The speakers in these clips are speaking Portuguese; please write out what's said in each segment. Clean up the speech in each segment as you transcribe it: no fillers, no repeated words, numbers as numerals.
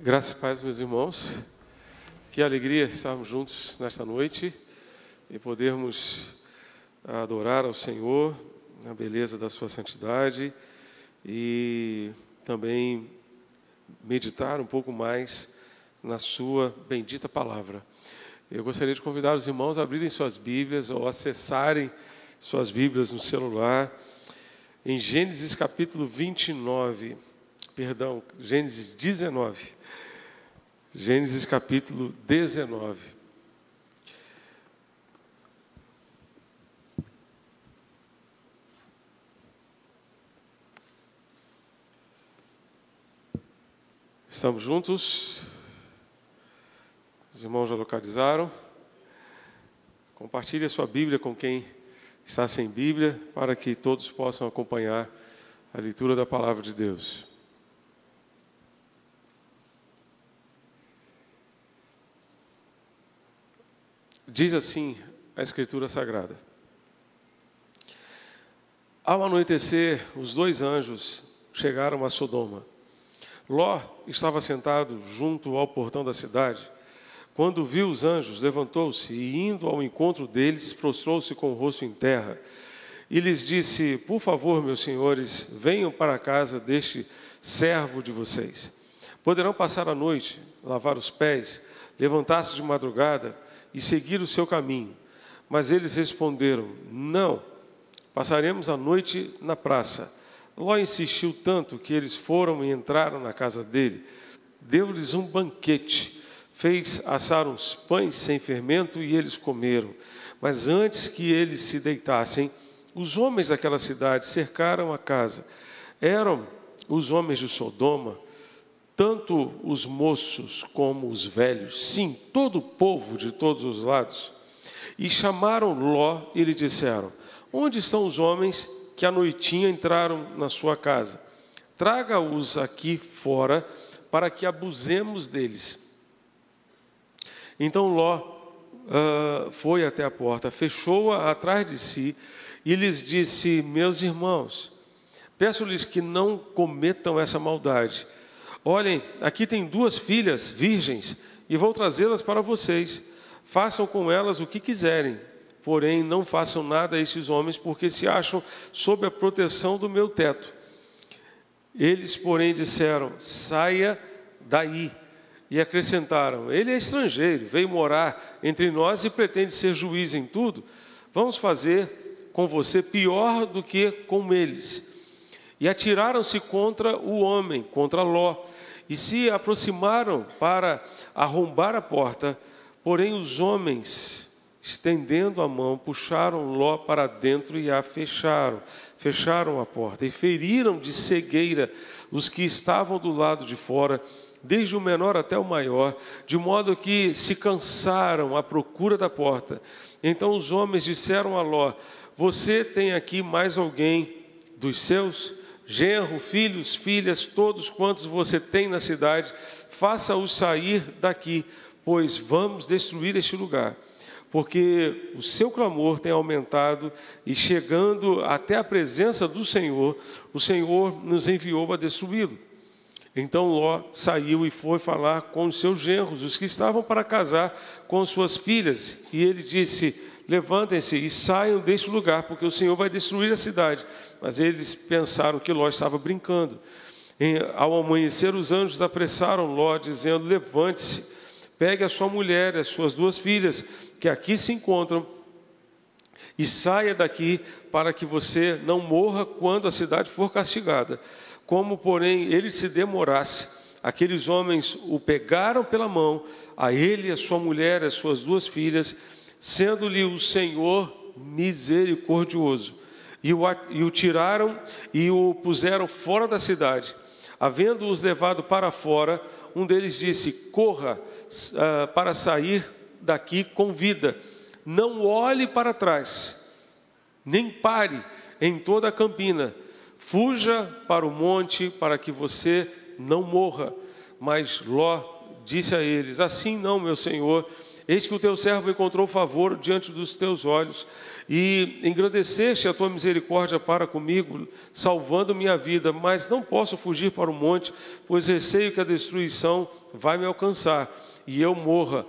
Graças e paz, meus irmãos. Que alegria estarmos juntos nesta noite e podermos adorar ao Senhor na beleza da sua santidade e também meditar um pouco mais na sua bendita palavra. Eu gostaria de convidar os irmãos a abrirem suas Bíblias ou acessarem suas Bíblias no celular em Gênesis capítulo 19, Gênesis 19. Gênesis capítulo 19. Estamos juntos? Os irmãos já localizaram? Compartilhe a sua Bíblia com quem está sem Bíblia, para que todos possam acompanhar a leitura da palavra de Deus. Diz assim a Escritura Sagrada: ao anoitecer, os dois anjos chegaram a Sodoma. Ló estava sentado junto ao portão da cidade. Quando viu os anjos, levantou-se e, indo ao encontro deles, prostrou-se com o rosto em terra. E lhes disse: por favor, meus senhores, venham para a casa deste servo de vocês. Poderão passar a noite, lavar os pés, levantar-se de madrugada e seguir o seu caminho. Mas eles responderam: não, passaremos a noite na praça. Ló insistiu tanto que eles foram e entraram na casa dele. Deu-lhes um banquete, fez assar uns pães sem fermento e eles comeram. Mas antes que eles se deitassem, os homens daquela cidade cercaram a casa. Eram os homens de Sodoma, tanto os moços como os velhos, sim, todo o povo de todos os lados. E chamaram Ló e lhe disseram: onde estão os homens que à noitinha entraram na sua casa? Traga-os aqui fora, para que abusemos deles. Então Ló foi até a porta, fechou-a atrás de si e lhes disse: meus irmãos, peço-lhes que não cometam essa maldade. Olhem, aqui tem duas filhas virgens e vou trazê-las para vocês. Façam com elas o que quiserem, porém não façam nada a estes homens, porque se acham sob a proteção do meu teto. Eles, porém, disseram: saia daí. E acrescentaram: ele é estrangeiro, veio morar entre nós e pretende ser juiz em tudo. Vamos fazer com você pior do que com eles. E atiraram-se contra o homem, contra Ló, e se aproximaram para arrombar a porta. Porém os homens, estendendo a mão, puxaram Ló para dentro e a fecharam. Fecharam a porta e feriram de cegueira os que estavam do lado de fora, desde o menor até o maior, de modo que se cansaram à procura da porta. Então os homens disseram a Ló: você tem aqui mais alguém dos seus? Genro, filhos, filhas, todos quantos você tem na cidade, faça-os sair daqui, pois vamos destruir este lugar. Porque o seu clamor tem aumentado e, chegando até a presença do Senhor, o Senhor nos enviou a destruí-lo. Então Ló saiu e foi falar com os seus genros, os que estavam para casar com suas filhas, e ele disse: levantem-se e saiam deste lugar, porque o Senhor vai destruir a cidade. Mas eles pensaram que Ló estava brincando. Ao amanhecer, os anjos apressaram Ló, dizendo: levante-se, pegue a sua mulher e as suas duas filhas, que aqui se encontram, e saia daqui, para que você não morra quando a cidade for castigada. Como, porém, ele se demorasse, aqueles homens o pegaram pela mão, a ele, a sua mulher e as suas duas filhas, sendo-lhe o Senhor misericordioso, e o tiraram e o puseram fora da cidade. Havendo-os levado para fora, um deles disse: corra para sair daqui com vida, não olhe para trás, nem pare em toda a campina, fuja para o monte, para que você não morra. Mas Ló disse a eles: assim não, meu senhor, Eis que o teu servo encontrou favor diante dos teus olhos, e engrandeceste a tua misericórdia para comigo, salvando minha vida. Mas não posso fugir para o monte, pois receio que a destruição vai me alcançar, e eu morra.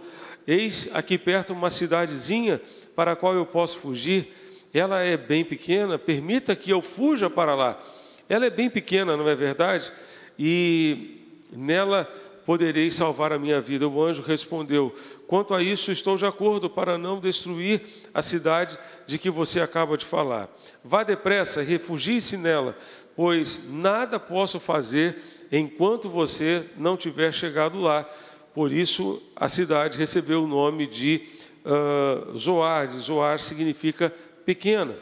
Eis aqui perto uma cidadezinha para a qual eu posso fugir. Ela é bem pequena, permita que eu fuja para lá. Ela é bem pequena, não é verdade? E nela poderei salvar a minha vida. O anjo respondeu: quanto a isso, estou de acordo para não destruir a cidade de que você acaba de falar. Vá depressa, refugie-se nela, pois nada posso fazer enquanto você não tiver chegado lá. Por isso a cidade recebeu o nome de Zoar. Zoar significa pequena.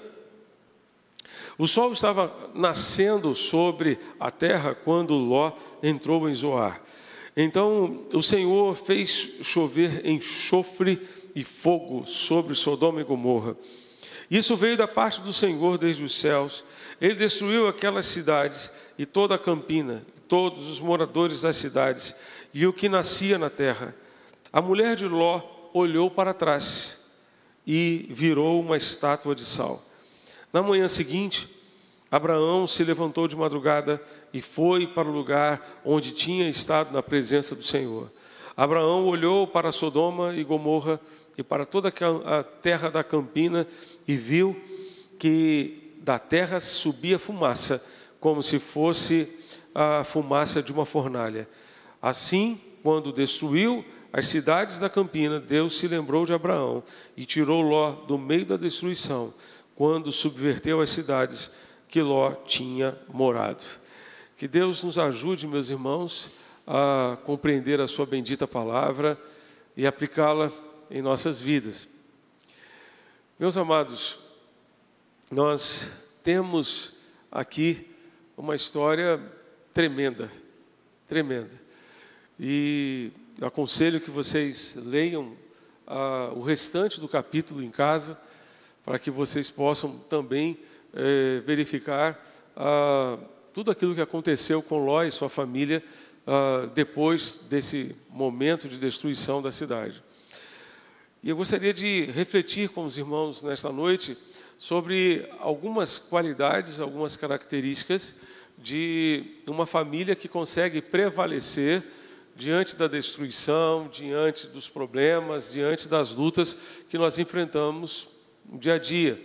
O sol estava nascendo sobre a terra quando Ló entrou em Zoar. Então o Senhor fez chover enxofre e fogo sobre Sodoma e Gomorra. Isso veio da parte do Senhor desde os céus. Ele destruiu aquelas cidades e toda a campina, e todos os moradores das cidades e o que nascia na terra. A mulher de Ló olhou para trás e virou uma estátua de sal. Na manhã seguinte, Abraão se levantou de madrugada e foi para o lugar onde tinha estado na presença do Senhor. Abraão olhou para Sodoma e Gomorra e para toda a terra da campina e viu que da terra subia fumaça, como se fosse a fumaça de uma fornalha. Assim, quando destruiu as cidades da campina, Deus se lembrou de Abraão e tirou Ló do meio da destruição, quando subverteu as cidades que Ló tinha morado. Que Deus nos ajude, meus irmãos, a compreender a sua bendita palavra e aplicá-la em nossas vidas. Meus amados, nós temos aqui uma história tremenda, tremenda. E eu aconselho que vocês leiam o restante do capítulo em casa, para que vocês possam também verificar tudo aquilo que aconteceu com Ló e sua família depois desse momento de destruição da cidade. E eu gostaria de refletir com os irmãos nesta noite sobre algumas qualidades, algumas características de uma família que consegue prevalecer diante da destruição, diante dos problemas, diante das lutas que nós enfrentamos no dia a dia.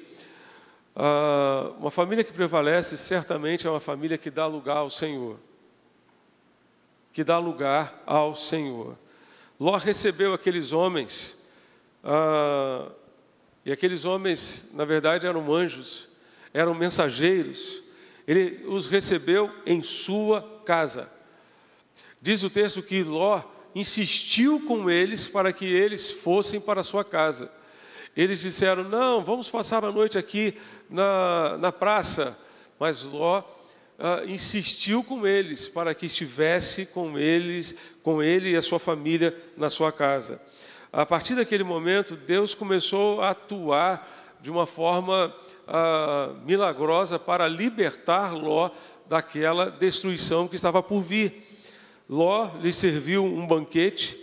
Uma família que prevalece certamente é uma família que dá lugar ao Senhor. Que dá lugar ao Senhor. Ló recebeu aqueles homens, e aqueles homens, na verdade, eram anjos, eram mensageiros. Ele os recebeu em sua casa. Diz o texto que Ló insistiu com eles para que eles fossem para a sua casa. Eles disseram: não, vamos passar a noite aqui na praça. Mas Ló insistiu com eles para que estivesse com ele e a sua família na sua casa. A partir daquele momento, Deus começou a atuar de uma forma milagrosa para libertar Ló daquela destruição que estava por vir. Ló lhe serviu um banquete,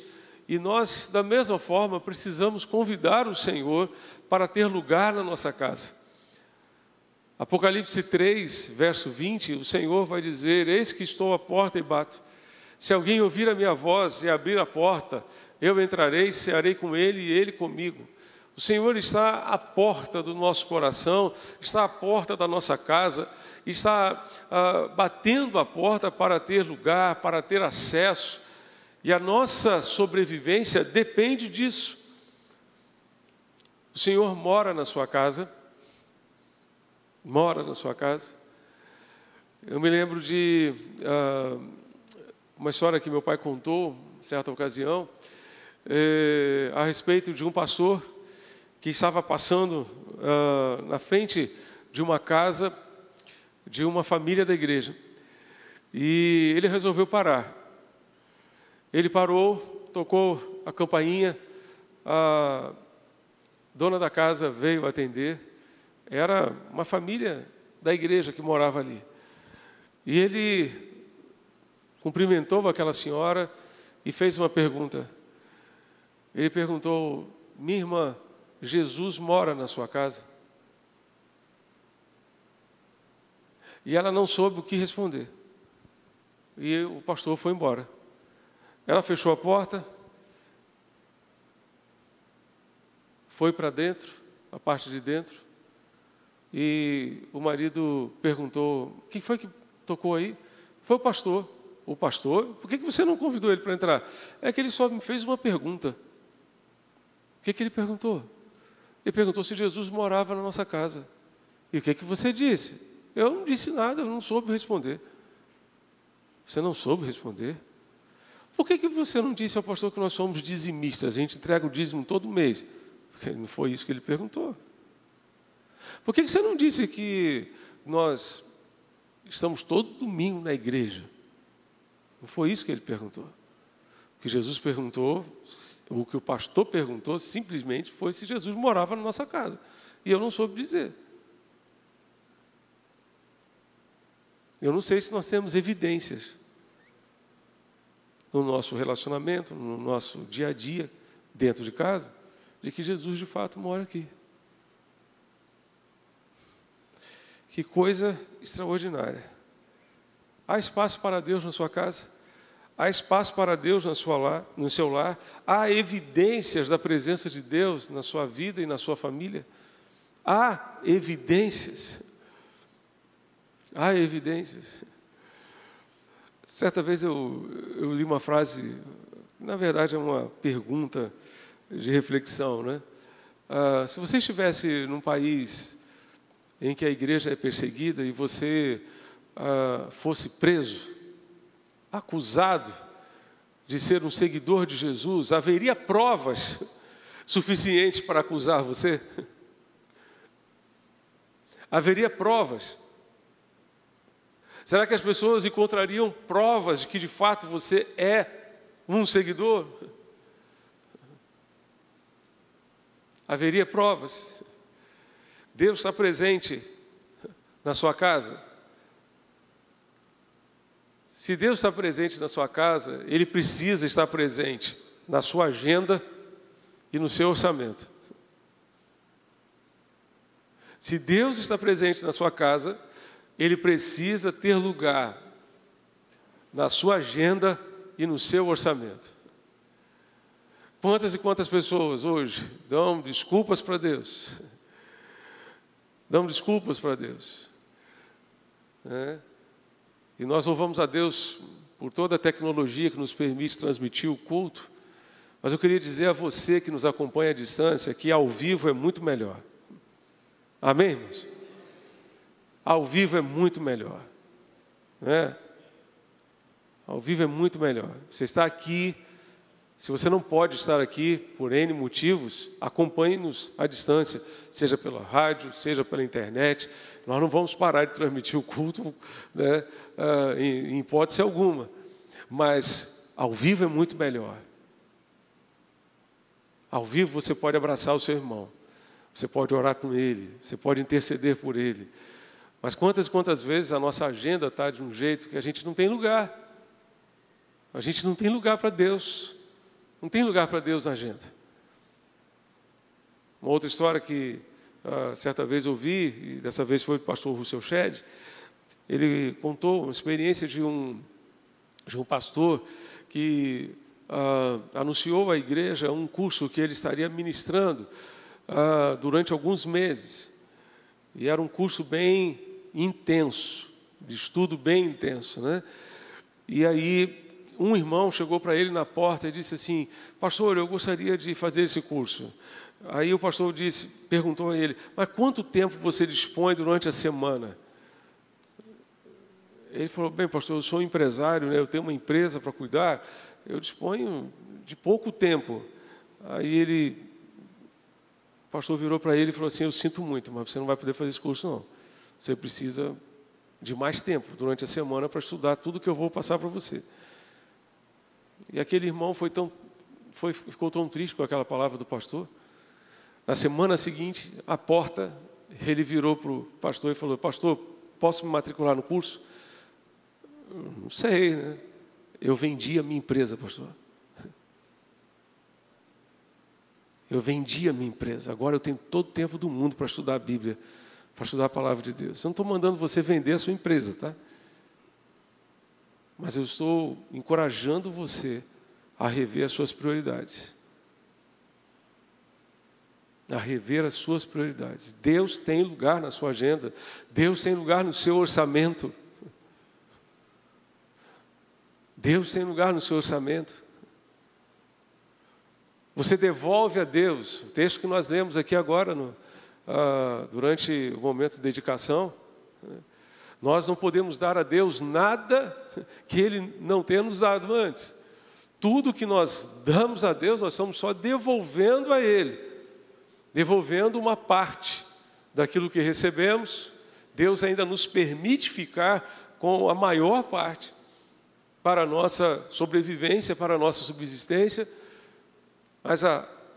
e nós, da mesma forma, precisamos convidar o Senhor para ter lugar na nossa casa. Apocalipse 3, verso 20, o Senhor vai dizer: eis que estou à porta e bato. Se alguém ouvir a minha voz e abrir a porta, eu entrarei, cearei com ele e ele comigo. O Senhor está à porta do nosso coração, está à porta da nossa casa, está batendo a porta para ter lugar, para ter acesso. E a nossa sobrevivência depende disso. O Senhor mora na sua casa. Mora na sua casa. Eu me lembro de uma história que meu pai contou, em certa ocasião, a respeito de um pastor que estava passando na frente de uma casa de uma família da igreja. E ele resolveu parar. Ele parou, tocou a campainha, a dona da casa veio atender. Era uma família da igreja que morava ali. E ele cumprimentou aquela senhora e fez uma pergunta: Ele perguntou: minha irmã, Jesus mora na sua casa? E ela não soube o que responder. E o pastor foi embora. Ela fechou a porta, foi para dentro, a parte de dentro, e o marido perguntou: quem foi que tocou aí? Foi o pastor. O pastor? Por que você não convidou ele para entrar? É que ele só me fez uma pergunta. O que ele perguntou? Ele perguntou se Jesus morava na nossa casa. E o que você disse? Eu não disse nada, eu não soube responder. Você não soube responder? Por que você não disse ao pastor que nós somos dizimistas? A gente entrega o dízimo todo mês. Porque não foi isso que ele perguntou. Por que você não disse que nós estamos todo domingo na igreja? Não foi isso que ele perguntou. O que Jesus perguntou, o que o pastor perguntou, simplesmente foi se Jesus morava na nossa casa. E eu não soube dizer. Eu não sei se nós temos evidências no nosso relacionamento, no nosso dia a dia, dentro de casa, de que Jesus de fato mora aqui. Que coisa extraordinária. Há espaço para Deus na sua casa? Há espaço para Deus no seu lar? Há evidências da presença de Deus na sua vida e na sua família? Há evidências. Há evidências. Certa vez eu li uma frase, na verdade é uma pergunta de reflexão, né? Se você estivesse num país em que a igreja é perseguida e você fosse preso, acusado de ser um seguidor de Jesus, haveria provas suficientes para acusar você? Haveria provas? Será que as pessoas encontrariam provas de que de fato você é um seguidor? Haveria provas? Deus está presente na sua casa? Se Deus está presente na sua casa, Ele precisa estar presente na sua agenda e no seu orçamento. Se Deus está presente na sua casa, Ele precisa ter lugar na sua agenda e no seu orçamento. Quantas e quantas pessoas hoje dão desculpas para Deus? Dão desculpas para Deus. E nós louvamos a Deus por toda a tecnologia que nos permite transmitir o culto. Mas eu queria dizer a você que nos acompanha à distância que ao vivo é muito melhor. Amém, irmãos? Ao vivo é muito melhor. Ao vivo é muito melhor. Você está aqui. Se você não pode estar aqui por N motivos, acompanhe-nos à distância, seja pela rádio, seja pela internet. Nós não vamos parar de transmitir o culto, né, em hipótese alguma. Mas ao vivo é muito melhor. Ao vivo você pode abraçar o seu irmão, você pode orar com ele, você pode interceder por ele. Mas quantas vezes a nossa agenda está de um jeito que a gente não tem lugar. A gente não tem lugar para Deus. Não tem lugar para Deus na agenda. Uma outra história que certa vez eu vi, e dessa vez foi o pastor Russell Shedd, ele contou uma experiência de um pastor que anunciou à igreja um curso que ele estaria ministrando durante alguns meses. E era um curso bem intenso, de estudo bem intenso, né? E aí um irmão chegou para ele na porta e disse assim: pastor, eu gostaria de fazer esse curso. Aí o pastor perguntou a ele: mas quanto tempo você dispõe durante a semana? Ele falou: bem, pastor, eu sou empresário, né? Eu tenho uma empresa para cuidar, eu disponho de pouco tempo. Aí o pastor virou para ele e falou assim: eu sinto muito, mas você não vai poder fazer esse curso não. Você precisa de mais tempo durante a semana para estudar tudo que eu vou passar para você. E aquele irmão ficou tão triste com aquela palavra do pastor. Na semana seguinte, à porta, ele virou para o pastor e falou: pastor, posso me matricular no curso? Não sei, né? Eu vendi a minha empresa, pastor. Eu vendi a minha empresa. Agora eu tenho todo o tempo do mundo para estudar a Bíblia, para estudar a palavra de Deus. Eu não estou mandando você vender a sua empresa, tá? Mas eu estou encorajando você a rever as suas prioridades. A rever as suas prioridades. Deus tem lugar na sua agenda. Deus tem lugar no seu orçamento. Deus tem lugar no seu orçamento. Você devolve a Deus. O texto que nós lemos aqui agora, durante o momento de dedicação, nós não podemos dar a Deus nada que Ele não tenha nos dado antes. Tudo que nós damos a Deus, nós estamos só devolvendo a Ele. Devolvendo uma parte daquilo que recebemos. Deus ainda nos permite ficar com a maior parte para a nossa sobrevivência, para a nossa subsistência. Mas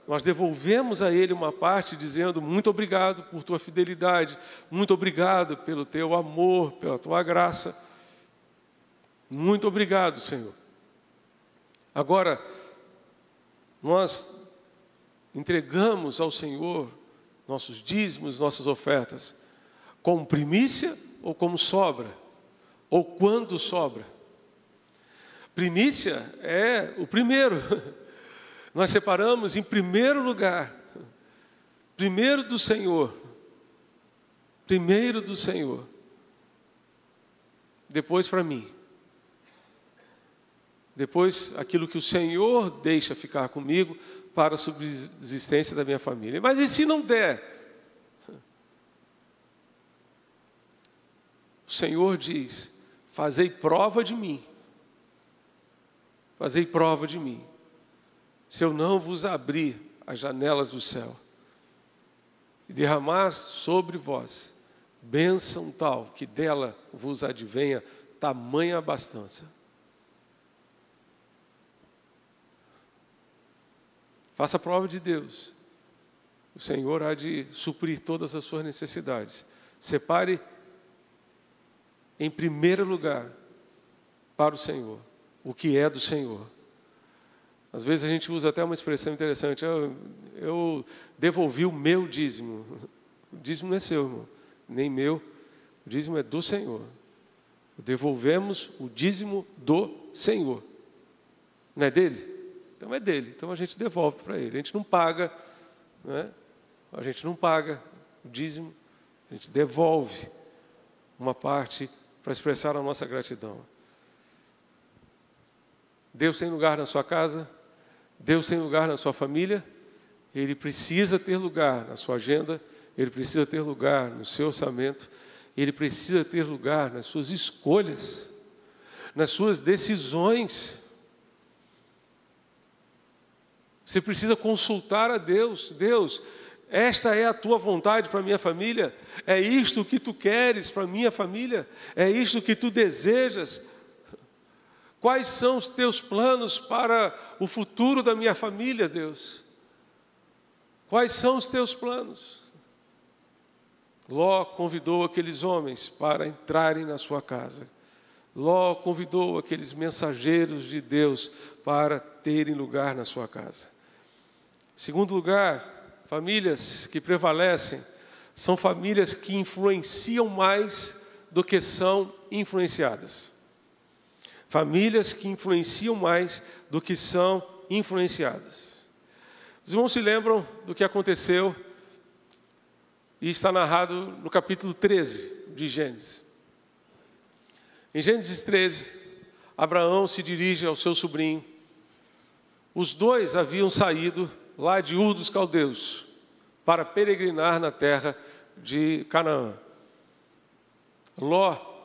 nós devolvemos a Ele uma parte dizendo: muito obrigado por tua fidelidade, muito obrigado pelo teu amor, pela tua graça. Muito obrigado, Senhor. Agora, nós entregamos ao Senhor nossos dízimos, nossas ofertas, como primícia ou como sobra? Ou quando sobra? Primícia é o primeiro. Nós separamos em primeiro lugar, primeiro do Senhor, depois para mim, depois aquilo que o Senhor deixa ficar comigo para a subsistência da minha família. Mas e se não der? O Senhor diz: fazei prova de mim, fazei prova de mim, se eu não vos abrir as janelas do céu e derramar sobre vós bênção tal que dela vos advenha tamanha abastança. Faça prova de Deus. O Senhor há de suprir todas as suas necessidades. Separe em primeiro lugar para o Senhor o que é do Senhor. Às vezes a gente usa até uma expressão interessante: eu devolvi o meu dízimo. O dízimo não é seu, irmão, nem meu. O dízimo é do Senhor. Devolvemos o dízimo do Senhor. Não é dele? Então é dele. Então a gente devolve para ele. A gente não paga, não é? A gente não paga o dízimo. A gente devolve uma parte para expressar a nossa gratidão. Deus tem lugar na sua casa, Deus tem lugar na sua família. Ele precisa ter lugar na sua agenda, Ele precisa ter lugar no seu orçamento, Ele precisa ter lugar nas suas escolhas, nas suas decisões. Você precisa consultar a Deus. Deus, esta é a tua vontade para a minha família? É isto que tu queres para a minha família? É isto que tu desejas? Quais são os teus planos para o futuro da minha família, Deus? Quais são os teus planos? Ló convidou aqueles homens para entrarem na sua casa. Ló convidou aqueles mensageiros de Deus para terem lugar na sua casa. Segundo lugar, famílias que prevalecem são famílias que influenciam mais do que são influenciadas. Famílias que influenciam mais do que são influenciadas. Os irmãos se lembram do que aconteceu e está narrado no capítulo 13 de Gênesis. Em Gênesis 13, Abraão se dirige ao seu sobrinho. Os dois haviam saído lá de Ur dos Caldeus para peregrinar na terra de Canaã. Ló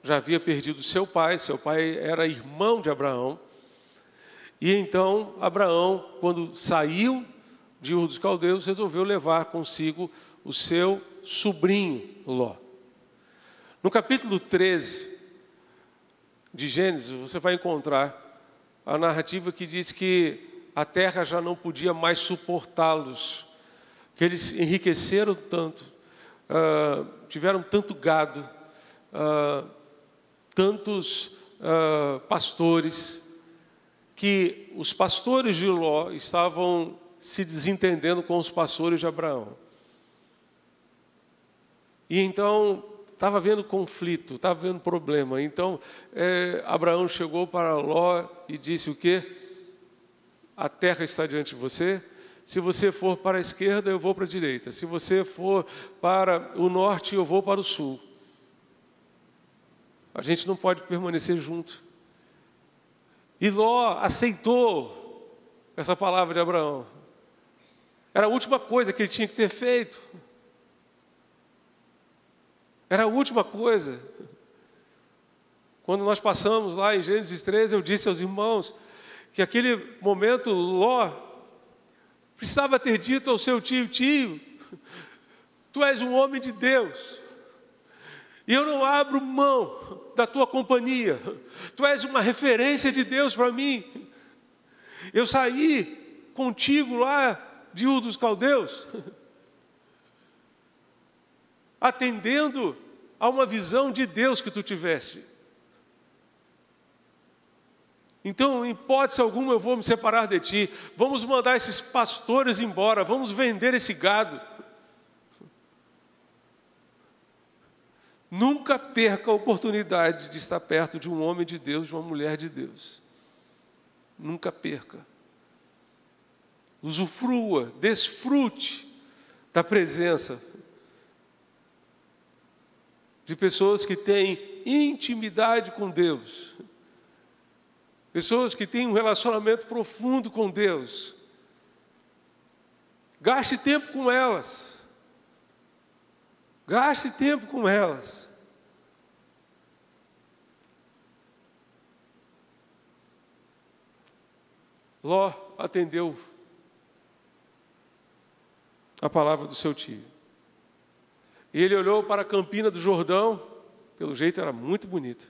já havia perdido seu pai era irmão de Abraão. E então Abraão, quando saiu de Ur dos Caldeus, resolveu levar consigo o seu sobrinho Ló. No capítulo 13 de Gênesis, você vai encontrar a narrativa que diz que a terra já não podia mais suportá-los, que eles enriqueceram tanto, tiveram tanto gado, tantos pastores, que os pastores de Ló estavam se desentendendo com os pastores de Abraão. E então estava havendo conflito, estava havendo problema. Então Abraão chegou para Ló e disse o quê? A terra está diante de você. Se você for para a esquerda, eu vou para a direita. Se você for para o norte, eu vou para o sul. A gente não pode permanecer junto. E Ló aceitou essa palavra de Abraão. Era a última coisa que ele tinha que ter feito. Era a última coisa. Quando nós passamos lá em Gênesis 13, eu disse aos irmãos que aquele momento Ló precisava ter dito ao seu tio: tu és um homem de Deus, e eu não abro mão da tua companhia. Tu és uma referência de Deus para mim. Eu saí contigo lá de Ur dos Caldeus, atendendo a uma visão de Deus que tu tiveste. Então, em hipótese alguma, eu vou me separar de ti. Vamos mandar esses pastores embora. Vamos vender esse gado. Nunca perca a oportunidade de estar perto de um homem de Deus, de uma mulher de Deus. Nunca perca. Usufrua, desfrute da presença de pessoas que têm intimidade com Deus. Pessoas que têm um relacionamento profundo com Deus. Gaste tempo com elas. Gaste tempo com elas. Ló atendeu a palavra do seu tio. E ele olhou para a campina do Jordão, pelo jeito era muito bonita.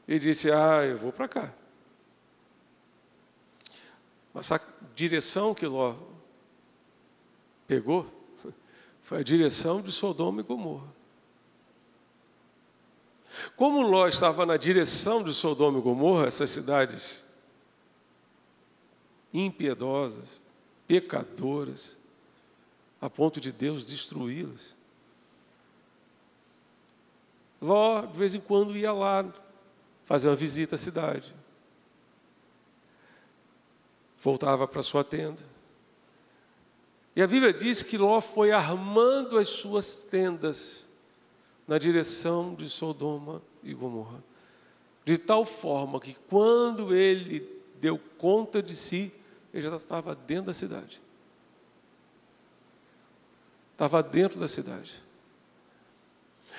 E disse: eu vou para cá. Mas a direção que Ló pegou foi a direção de Sodoma e Gomorra. Como Ló estava na direção de Sodoma e Gomorra, essas cidades impiedosas, pecadoras, a ponto de Deus destruí-las, Ló, de vez em quando, ia lá fazer uma visita à cidade. Voltava para sua tenda. E a Bíblia diz que Ló foi armando as suas tendas na direção de Sodoma e Gomorra, de tal forma que quando ele deu conta de si, ele já estava dentro da cidade. Estava dentro da cidade.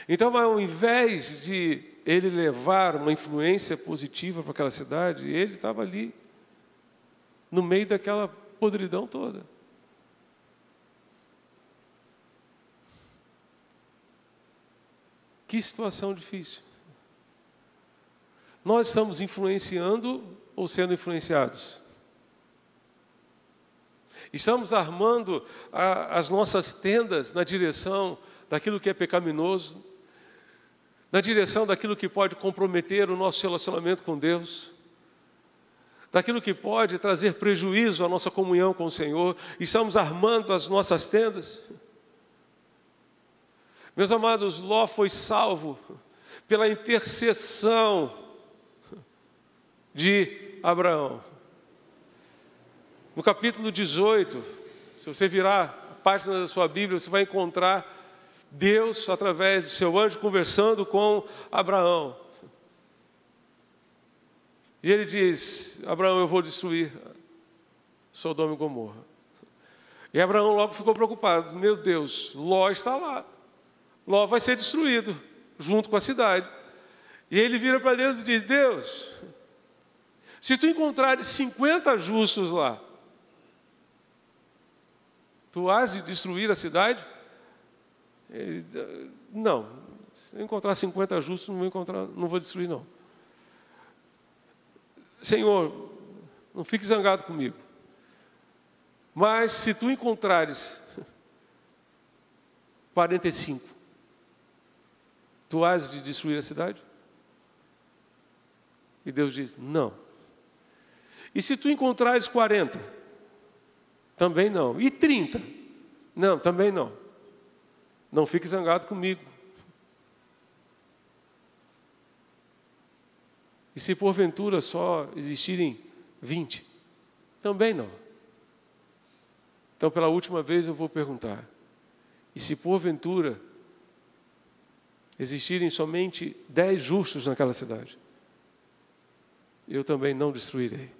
Então, ao invés de ele levar uma influência positiva para aquela cidade, ele estava ali, no meio daquela podridão toda. Que situação difícil. Nós estamos influenciando ou sendo influenciados? Estamos armando as nossas tendas na direção daquilo que é pecaminoso, na direção daquilo que pode comprometer o nosso relacionamento com Deus, daquilo que pode trazer prejuízo à nossa comunhão com o Senhor. Estamos armando as nossas tendas. Meus amados, Ló foi salvo pela intercessão de Abraão. No capítulo 18, se você virar a página da sua Bíblia, você vai encontrar Deus, através do seu anjo, conversando com Abraão. E ele diz: Abraão, eu vou destruir Sodoma e Gomorra. E Abraão logo ficou preocupado. Meu Deus, Ló está lá. Ló vai ser destruído, junto com a cidade. E ele vira para Deus e diz: Deus, se tu encontrares 50 justos lá, tu has de destruir a cidade? Ele, não, se eu encontrar 50 justos, não vou destruir, não. Senhor, não fique zangado comigo. Mas se tu encontrares 45, tu has de destruir a cidade? E Deus diz: não. E se tu encontrares 40? Também não. E 30? Não, também não. Não fique zangado comigo. E se porventura só existirem 20? Também não. Então, pela última vez eu vou perguntar. E se porventura existirem somente 10 justos naquela cidade? Eu também não destruirei.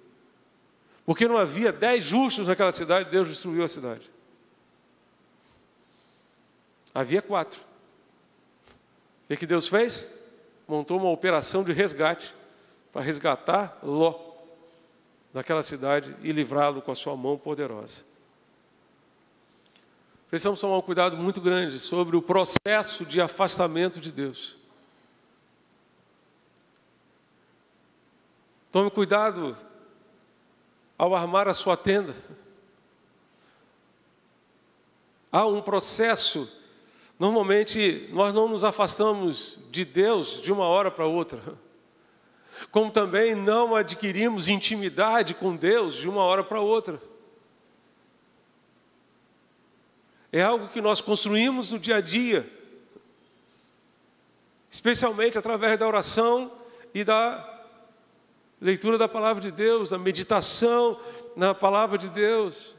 Porque não havia 10 justos naquela cidade, Deus destruiu a cidade. Havia 4. O que Deus fez? Montou uma operação de resgate para resgatar Ló daquela cidade e livrá-lo com a sua mão poderosa. Precisamos tomar um cuidado muito grande sobre o processo de afastamento de Deus. Tome cuidado ao armar a sua tenda. Há um processo. Normalmente, nós não nos afastamos de Deus de uma hora para outra. Como também não adquirimos intimidade com Deus de uma hora para outra. É algo que nós construímos no dia a dia. Especialmente através da oração e da leitura da palavra de Deus, da meditação na palavra de Deus.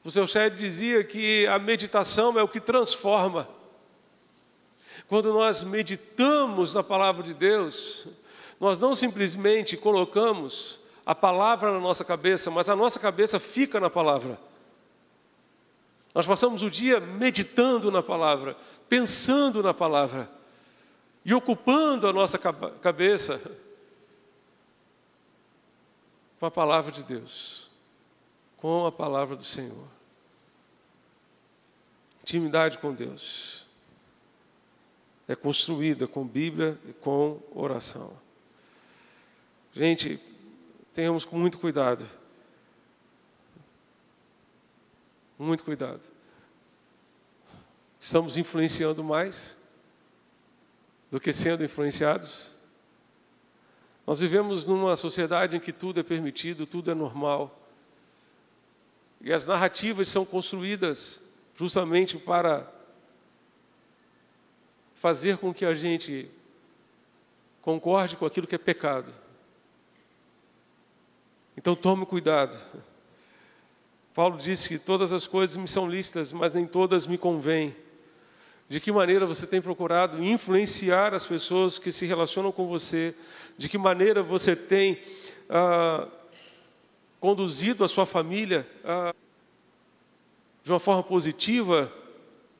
O seu Shed dizia que a meditação é o que transforma. Quando nós meditamos na palavra de Deus, nós não simplesmente colocamos a palavra na nossa cabeça, mas a nossa cabeça fica na palavra. Nós passamos o dia meditando na palavra, pensando na palavra e ocupando a nossa cabeça com a palavra de Deus, com a palavra do Senhor. Intimidade com Deus é construída com Bíblia e com oração. Gente, tenhamos muito cuidado. Muito cuidado. Estamos influenciando mais do que sendo influenciados. Nós vivemos numa sociedade em que tudo é permitido, tudo é normal. E as narrativas são construídas justamente para fazer com que a gente concorde com aquilo que é pecado. Então tome cuidado. Paulo disse que todas as coisas me são lícitas, mas nem todas me convêm. De que maneira você tem procurado influenciar as pessoas que se relacionam com você? De que maneira você tem conduzido a sua família de uma forma positiva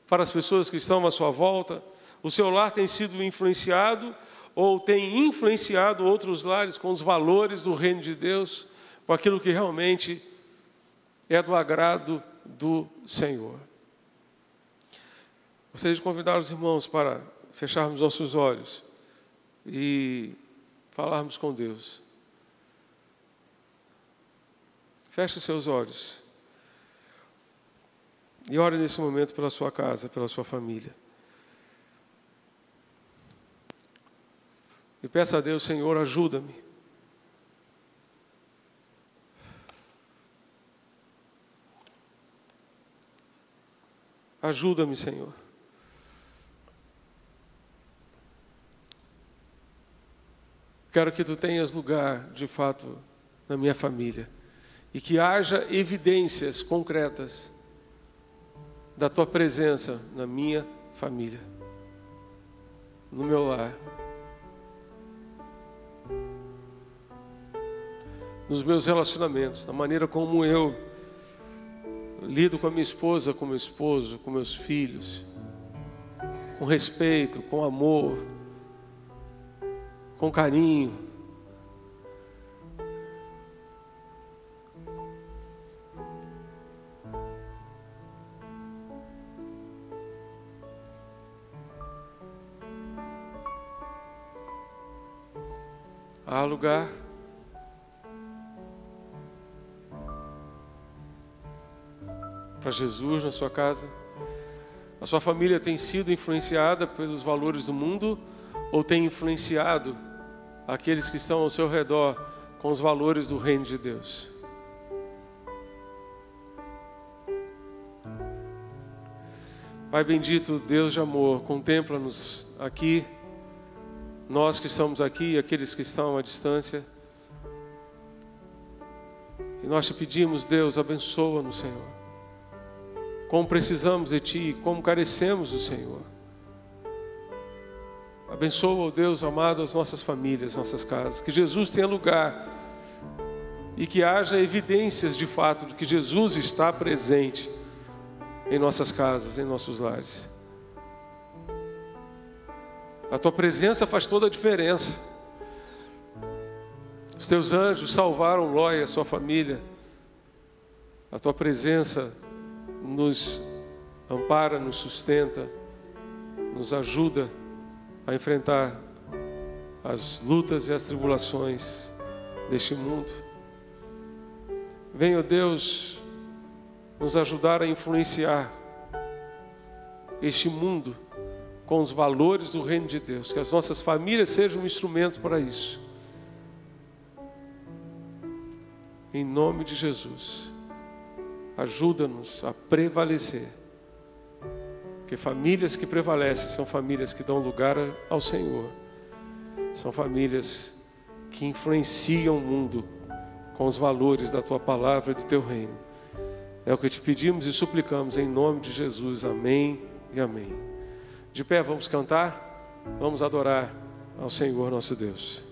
para as pessoas que estão à sua volta? O seu lar tem sido influenciado ou tem influenciado outros lares com os valores do reino de Deus, com aquilo que realmente é do agrado do Senhor? Gostaria de convidar os irmãos para fecharmos nossos olhos e falarmos com Deus. Feche os seus olhos e ore nesse momento pela sua casa, pela sua família. E peça a Deus: Senhor, ajuda-me. Ajuda-me, Senhor. Quero que Tu tenhas lugar, de fato, na minha família. E que haja evidências concretas da Tua presença na minha família, no meu lar, nos meus relacionamentos, na maneira como eu lido com a minha esposa, com meu esposo, com meus filhos, com respeito, com amor, com carinho. Há lugar para Jesus na sua casa? A sua família tem sido influenciada pelos valores do mundo ou tem influenciado aqueles que estão ao seu redor com os valores do reino de Deus? Pai bendito, Deus de amor, contempla-nos aqui, nós que estamos aqui e aqueles que estão à distância. E nós te pedimos, Deus, abençoa-nos, Senhor. Como precisamos de Ti, como carecemos do Senhor. Abençoa, ó Deus amado, as nossas famílias, nossas casas. Que Jesus tenha lugar e que haja evidências de fato de que Jesus está presente em nossas casas, em nossos lares. A Tua presença faz toda a diferença. Os Teus anjos salvaram Ló e a sua família. A Tua presença nos ampara, nos sustenta, nos ajuda a enfrentar as lutas e as tribulações deste mundo. Venha, ó Deus, nos ajudar a influenciar este mundo com os valores do reino de Deus. Que as nossas famílias sejam um instrumento para isso. Em nome de Jesus, ajuda-nos a prevalecer. Porque famílias que prevalecem são famílias que dão lugar ao Senhor. São famílias que influenciam o mundo com os valores da Tua palavra e do Teu reino. É o que te pedimos e suplicamos em nome de Jesus. Amém e amém. De pé, vamos cantar, vamos adorar ao Senhor nosso Deus.